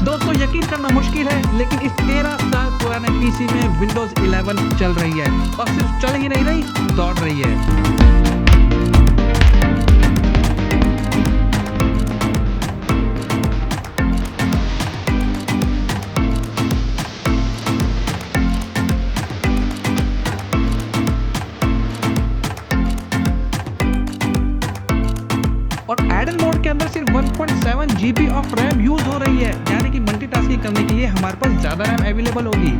दोस्तों यकीन करना मुश्किल है, लेकिन इस 13 साल पुराने पीसी में विंडोज 11 चल रही है और सिर्फ चल ही नहीं रही, दौड़ रही है। और आइडल मोड के अंदर सिर्फ 1.7 GB ऑफ रैम यूज हो रही है, यानी कि मल्टीटास्किंग करने के लिए हमारे पास ज्यादा रैम अवेलेबल होगी।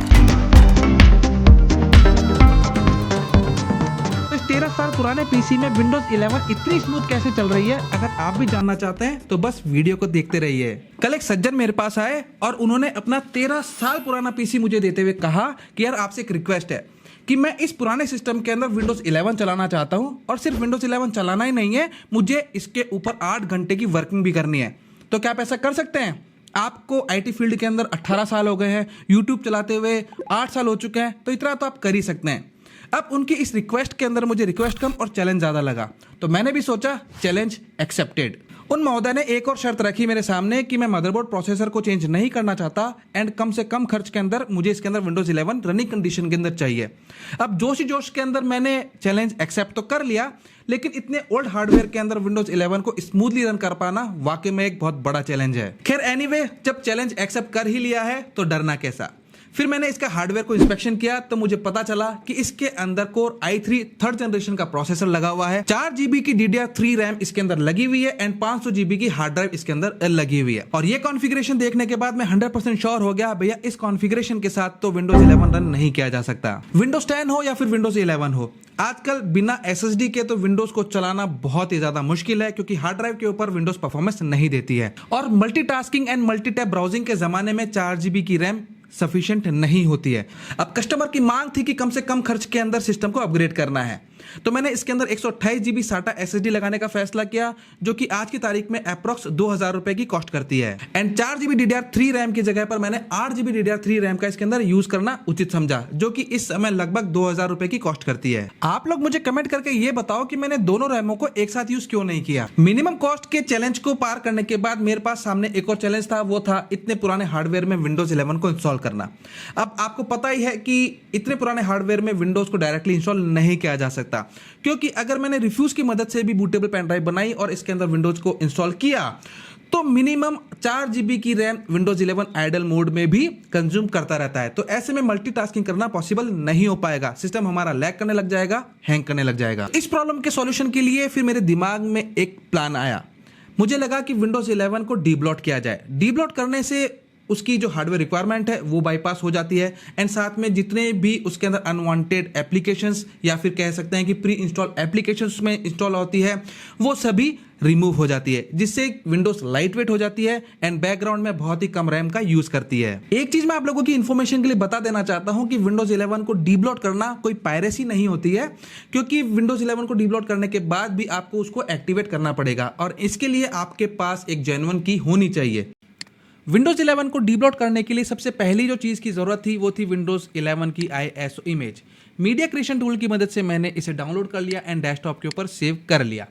तो इस 13 साल पुराने पीसी में विंडोज 11 इतनी स्मूथ कैसे चल रही है, अगर आप भी जानना चाहते हैं तो बस वीडियो को देखते रहिए। कल एक सज्जन मेरे पास आए और उन्होंने अपना 13 साल पुराना पीसी मुझे देते हुए कहा कि यार आपसे एक रिक्वेस्ट है कि मैं इस पुराने सिस्टम के अंदर विंडोज 11 चलाना चाहता हूं, और सिर्फ विंडोज 11 चलाना ही नहीं है, मुझे इसके ऊपर 8 घंटे की वर्किंग भी करनी है। तो क्या आप ऐसा कर सकते हैं? आपको आईटी फील्ड के अंदर 18 साल हो गए हैं, यूट्यूब चलाते हुए 8 साल हो चुके हैं, तो इतना तो आप कर ही सकते हैं। अब उनकी इस रिक्वेस्ट के अंदर मुझे रिक्वेस्ट कम और चैलेंज ज़्यादा लगा, तो मैंने भी सोचा चैलेंज एक्सेप्टेड। उन महोदय ने एक और शर्त रखी मेरे सामने कि मैं मदरबोर्ड प्रोसेसर को चेंज नहीं करना चाहता एंड कम से कम खर्च के अंदर मुझे इसके अंदर विंडोज 11 रनिंग कंडीशन के अंदर चाहिए। अब जोश ही जोश के अंदर मैंने चैलेंज एक्सेप्ट तो कर लिया, लेकिन इतने ओल्ड हार्डवेयर के अंदर विंडोज 11 को स्मूथली रन कर पाना वाकई में एक बहुत बड़ा चैलेंज है। खैर एनीवे, जब चैलेंज एक्सेप्ट कर ही लिया है तो डरना कैसा। फिर मैंने इसका हार्डवेयर को इंस्पेक्शन किया तो मुझे पता चला कि इसके अंदर कोर i3 थर्ड जनरेशन का प्रोसेसर लगा हुआ है, 4 GB की DDR3 रैम इसके अंदर लगी हुई है एंड 500 GB की हार्ड ड्राइव इसके अंदर लगी हुई है। और ये कॉन्फ़िगरेशन देखने के बाद मैं 100% श्योर हो गया भैया इस कॉन्फ़िगरेशन के साथ तो विंडोज 11 रन नहीं किया जा सकता। विंडोज 10 हो या फिर विंडोज 11 हो, आजकल बिना SSD के तो विंडोज को चलाना बहुत ही ज्यादा मुश्किल है, क्योंकि हार्ड ड्राइव के ऊपर विंडोज परफॉर्मेंस नहीं देती है। और मल्टीटास्किंग एंड मल्टीटैब ब्राउजिंग के जमाने में 4 GB की रैम सफिशिएंट नहीं होती है। अब कस्टमर की मांग थी कि कम से कम खर्च के अंदर सिस्टम को अपग्रेड करना है, तो मैंने इसके अंदर 128 GB SATA SSD लगाने का फैसला किया, जो कि आज की तारीख में अप्रॉक्स 2000 रुपए की कॉस्ट करती है। एंड 4 GB DDR3 रैम की जगह पर मैंने 8 GB DDR3 रैम का इसके अंदर यूज करना उचित समझा, जो कि इस समय लगभग 2000 रुपए की कॉस्ट करती है। आप लोग मुझे कमेंट करके ये बताओ कि मैंने दोनों रैमों को एक साथ यूज क्यों नहीं किया। मिनिमम कॉस्ट के चैलेंज को पार करने के बाद मेरे पास सामने एक और चैलेंज था, वो था इतने पुराने हार्डवेयर में विंडोज 11 को इंस्टॉल करना। अब आपको पता ही है कि इतने पुराने हार्डवेयर में विंडोज को डायरेक्टली इंस्टॉल नहीं किया जा सकता, क्योंकि अगर मैंने रिफ्यूज की मदद से भी बूटेबल पेन ड्राइव बनाई और इसके अंदर विंडोज को इंस्टॉल किया तो मिनिमम 4 GB की रैम विंडोज 11 आइडल मोड में भी कंज्यूम करता रहता है। तो ऐसे में मल्टीटास्किंग करना पॉसिबल नहीं हो पाएगा, सिस्टम हमारा लैग करने लग जाएगा, हैंग करने लग जाएगा। इस प्रॉब्लम के सॉल्यूशन के लिए फिर मेरे दिमाग में एक प्लान आया। मुझे लगा कि विंडोज 11 को डीब्लॉट किया जाए। डीब्लॉट करने से उसकी जो हार्डवेयर रिक्वायरमेंट है वो बाईपास हो जाती है एंड साथ में जितने भी उसके अंदर अनवांटेड एप्लीकेशंस या फिर कह सकते हैं कि प्री इंस्टॉल एप्लीकेशंस में इंस्टॉल होती है वो सभी रिमूव हो जाती है, जिससे विंडोज लाइट वेट हो जाती है एंड बैकग्राउंड में बहुत ही कम रैम का यूज करती है। एक चीज मैं आप लोगों की इन्फॉर्मेशन के लिए बता देना चाहता हूं कि विंडोज 11 को डीब्लॉट करना कोई पायरेसी नहीं होती है, क्योंकि विंडोज 11 को डीब्लॉट करने के बाद भी आपको उसको एक्टिवेट करना पड़ेगा और इसके लिए आपके पास एक जेन्युइन की होनी चाहिए। विंडोज 11 को डीब्लॉट करने के लिए सबसे पहली जो चीज़ की ज़रूरत थी वो थी विंडोज 11 की ISO image. Media creation tool की मदद से मैंने इसे डाउनलोड कर लिया एंड डेस्कटॉप के ऊपर सेव कर लिया।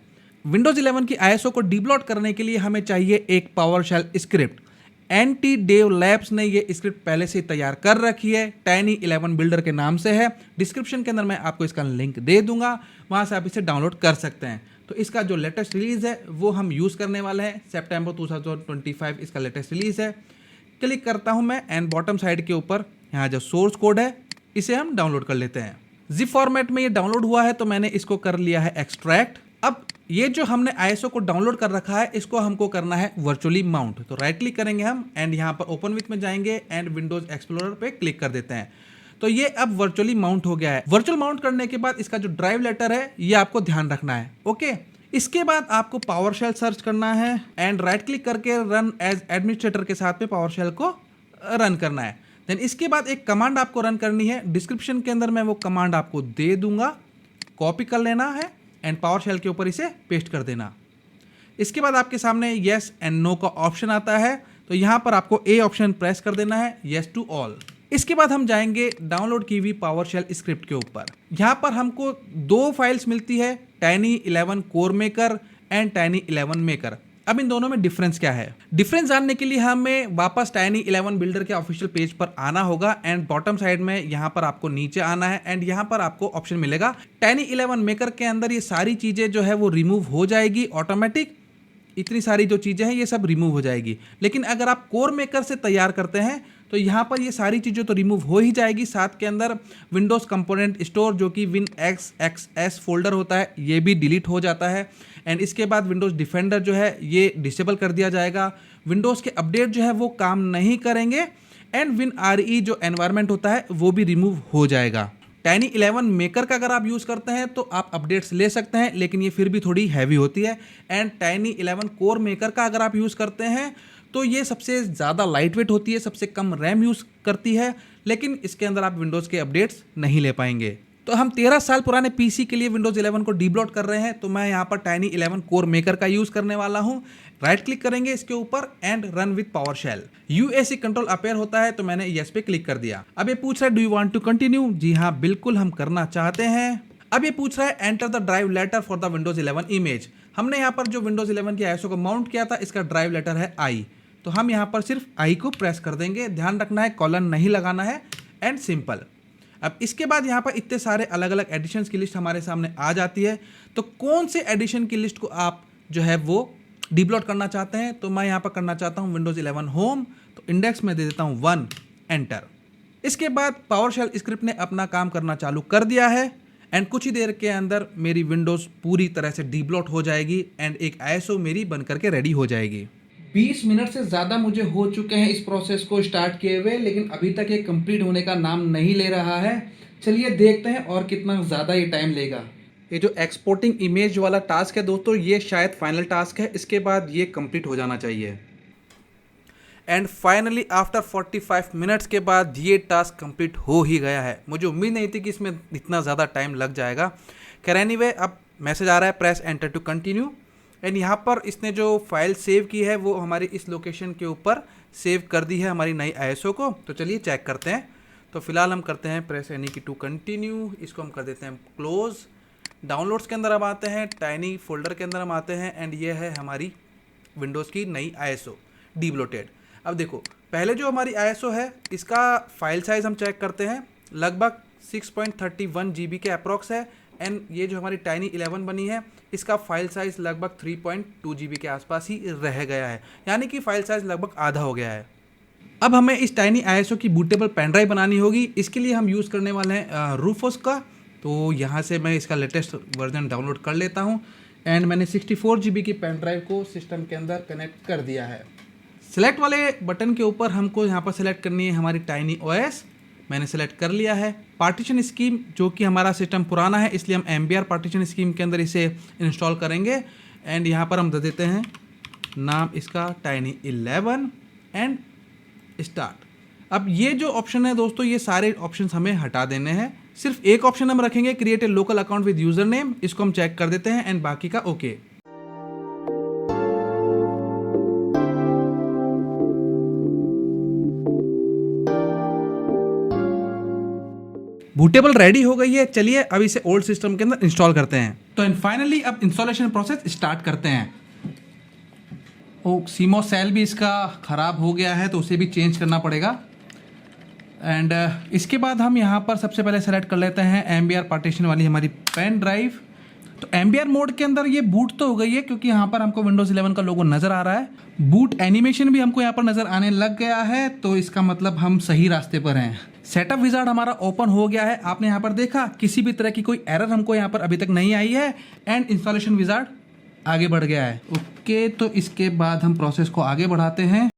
विंडोज 11 की ISO को डीब्लॉट करने के लिए हमें चाहिए एक PowerShell script. Anti dev labs ने ये स्क्रिप्ट पहले से तैयार कर रखी है, Tiny11 बिल्डर के नाम से है। डिस्क्रिप्शन के अंदर मैं आपको इसका लिंक दे दूंगा, वहाँ से आप इसे डाउनलोड कर सकते हैं। तो इसका जो लेटेस्ट रिलीज़ है वो हम यूज़ करने वाले हैं, सितंबर 2025 इसका लेटेस्ट रिलीज़ है। क्लिक करता हूं मैं एंड बॉटम साइड के ऊपर यहाँ जो सोर्स कोड है इसे हम डाउनलोड कर लेते हैं। जिप फॉर्मेट में ये डाउनलोड हुआ है तो मैंने इसको कर लिया है एक्सट्रैक्ट। अब ये जो हमने ISO को डाउनलोड कर रखा है इसको हमको करना है वर्चुअली माउंट। तो राइट क्लिक करेंगे हम एंड यहाँ पर ओपन विथ में जाएंगे एंड विंडोज एक्सप्लोरर पे क्लिक कर देते हैं। तो ये अब वर्चुअली माउंट हो गया है। वर्चुअल माउंट करने के बाद इसका जो ड्राइव लेटर है ये आपको ध्यान रखना है, ओके। इसके बाद आपको पावरशेल सर्च करना है एंड राइट क्लिक करके रन एज एडमिनिस्ट्रेटर के साथ में पावरशेल को रन करना है। देन इसके बाद एक कमांड आपको रन करनी है, डिस्क्रिप्शन के अंदर मैं वो कमांड आपको दे दूंगा, कॉपी कर लेना है एंड पावरशेल के ऊपर इसे पेस्ट कर देना। इसके बाद आपके सामने येस एंड नो का ऑप्शन आता है, तो यहाँ पर आपको ए ऑप्शन प्रेस कर देना है, येस टू ऑल। इसके बाद हम जाएंगे डाउनलोड की हुई पावरशेल स्क्रिप्ट के ऊपर। यहाँ पर हमको 2 फाइल्स मिलती है, Tiny11 core maker and Tiny11 maker. अब इन दोनों में डिफरेंस क्या है? डिफरेंस जानने के लिए हमें वापस Tiny11 बिल्डर के ऑफिशियल पेज पर आना होगा एंड बॉटम साइड में यहाँ पर आपको नीचे आना है एंड यहाँ पर आपको ऑप्शन मिलेगा Tiny11 मेकर के अंदर ये सारी चीजें जो है वो रिमूव हो जाएगी ऑटोमेटिक। इतनी सारी जो चीजें हैं ये सब रिमूव हो जाएगी। लेकिन अगर आप कोर मेकर से तैयार करते हैं तो यहाँ पर ये सारी चीज़ें तो रिमूव हो ही जाएगी, साथ के अंदर विंडोज़ कंपोनेंट स्टोर जो कि WinXXS फोल्डर होता है ये भी डिलीट हो जाता है एंड इसके बाद विंडोज़ डिफेंडर जो है ये डिसेबल कर दिया जाएगा। विंडोज़ के अपडेट जो है वो काम नहीं करेंगे एंड WinRE जो एनवायरनमेंट होता है वो भी रिमूव हो जाएगा। Tiny11 मेकर का अगर आप यूज़ करते हैं तो आप अपडेट्स ले सकते हैं, लेकिन ये फिर भी थोड़ी हैवी होती है। एंड Tiny11 कोर मेकर का अगर आप यूज़ करते हैं तो ये सबसे ज़्यादा लाइट वेट होती है, सबसे कम रैम यूज़ करती है, लेकिन इसके अंदर आप विंडोज़ के अपडेट्स नहीं ले पाएंगे। तो हम 13 साल पुराने पीसी के लिए विंडोज़ 11 को डीब्लॉट कर रहे हैं, तो मैं यहाँ पर Tiny11 कोर मेकर का यूज़ करने वाला हूँ। राइट क्लिक करेंगे इसके ऊपर and run with PowerShell. UAC control appear होता है तो मैंने यस पे क्लिक कर दिया। अब ये पूछ रहा है do you want to continue? जी हाँ, बिल्कुल हम करना चाहते हैं। अब ये पूछ रहा है enter the drive letter for the Windows 11 image. हमने यहाँ पर जो विंडोज़ 11 की आईएसओ को माउंट किया था इसका ड्राइव लेटर है आई, तो हम यहाँ पर सिर्फ आई को प्रेस कर देंगे। ध्यान रखना है कॉलन नहीं लगाना है एंड सिंपल। अब इसके बाद यहाँ पर इतने सारे अलग अलग एडिशंस की लिस्ट हमारे सामने आ जाती है, तो कौन से एडिशन की लिस्ट को आप जो है वो डीब्लॉट करना चाहते हैं? तो मैं यहाँ पर करना चाहता हूँ विंडोज़ 11 होम, तो इंडेक्स में दे देता हूँ 1 एंटर। इसके बाद पावरशेल स्क्रिप्ट ने अपना काम करना चालू कर दिया है एंड कुछ ही देर के अंदर मेरी विंडोज़ पूरी तरह से डीब्लॉट हो जाएगी एंड एक आईएसओ मेरी बन करके रेडी हो जाएगी। 20 मिनट से ज़्यादा मुझे हो चुके हैं इस प्रोसेस को स्टार्ट किए हुए, लेकिन अभी तक ये कंप्लीट होने का नाम नहीं ले रहा है। चलिए देखते हैं और कितना ज़्यादा ये टाइम लेगा। ये जो एक्सपोर्टिंग इमेज वाला टास्क है दोस्तों, ये शायद फाइनल टास्क है, इसके बाद ये कंप्लीट हो जाना चाहिए। एंड फाइनली आफ्टर 45 मिनट्स के बाद ये टास्क कंप्लीट हो ही गया है। मुझे उम्मीद नहीं थी कि इसमें इतना ज़्यादा टाइम लग जाएगा। खैर एनीवे, अब मैसेज आ रहा है press enter to continue and यहाँ पर इसने जो फाइल सेव की है वो हमारी इस लोकेशन के ऊपर सेव कर दी है हमारी नई आईएसओ को। तो चलिए चेक करते हैं। तो फिलहाल हम करते हैं प्रेस यानी कि टू कंटिन्यू, इसको हम कर देते हैं क्लोज। डाउनलोड्स के अंदर हम आते हैं, टाइनी फोल्डर के अंदर हम आते हैं एंड ये है हमारी विंडोज़ की नई आईएसओ डीब्लोटेड। अब देखो, पहले जो हमारी आईएसओ है इसका फाइल साइज़ हम चेक करते हैं, लगभग 6.31 GB के अप्रॉक्स है एंड ये जो हमारी Tiny11 बनी है इसका फाइल साइज़ लगभग 3.2 GB के आसपास ही रह गया है, यानी कि फाइल साइज़ लगभग आधा हो गया है। अब हमें इस टाइनी आईएसओ की बूटेबल पेन ड्राइव बनानी होगी। इसके लिए हम यूज़ करने वाले हैं रूफोस का। तो यहाँ से मैं इसका लेटेस्ट वर्जन डाउनलोड कर लेता हूँ एंड मैंने 64 GB की पेन ड्राइव को सिस्टम के अंदर कनेक्ट कर दिया है। सेलेक्ट वाले बटन के ऊपर हमको यहाँ पर सेलेक्ट करनी है हमारी टाइनी ओएस। मैंने सेलेक्ट कर लिया है। पार्टीशन स्कीम, जो कि हमारा सिस्टम पुराना है इसलिए हम MBR पार्टीशन स्कीम के अंदर इसे इंस्टॉल करेंगे एंड यहाँ पर हम दे देते हैं नाम इसका Tiny11 एंड स्टार्ट। अब ये जो ऑप्शन है दोस्तों, ये सारे ऑप्शंस हमें हटा देने हैं। सिर्फ एक ऑप्शन हम रखेंगे create a local account with user name, इसको हम चेक कर देते हैं एंड बाकी का ओके। बूटेबल रेडी हो गई है। चलिए अब इसे ओल्ड सिस्टम के अंदर इंस्टॉल करते हैं। तो फाइनली अब इंस्टॉलेशन प्रोसेस स्टार्ट करते हैं। ओ सीमो सेल भी इसका ख़राब हो गया है तो उसे भी चेंज करना पड़ेगा एंड इसके बाद हम यहाँ पर सबसे पहले सेलेक्ट कर लेते हैं MBR पार्टीशन वाली हमारी पेन ड्राइव। तो MBR मोड के अंदर ये बूट तो हो गई है क्योंकि यहाँ पर हमको विंडोज़ 11 का लोगो नज़र आ रहा है। बूट एनिमेशन भी हमको यहाँ पर नज़र आने लग गया है, तो इसका मतलब हम सही रास्ते पर हैं। सेटअप विजार्ड हमारा ओपन हो गया है। आपने यहाँ पर देखा किसी भी तरह की कोई एरर हमको यहाँ पर अभी तक नहीं आई है एंड इंस्टॉलेशन विजार्ड आगे बढ़ गया है। ओके, तो इसके बाद हम प्रोसेस को आगे बढ़ाते हैं।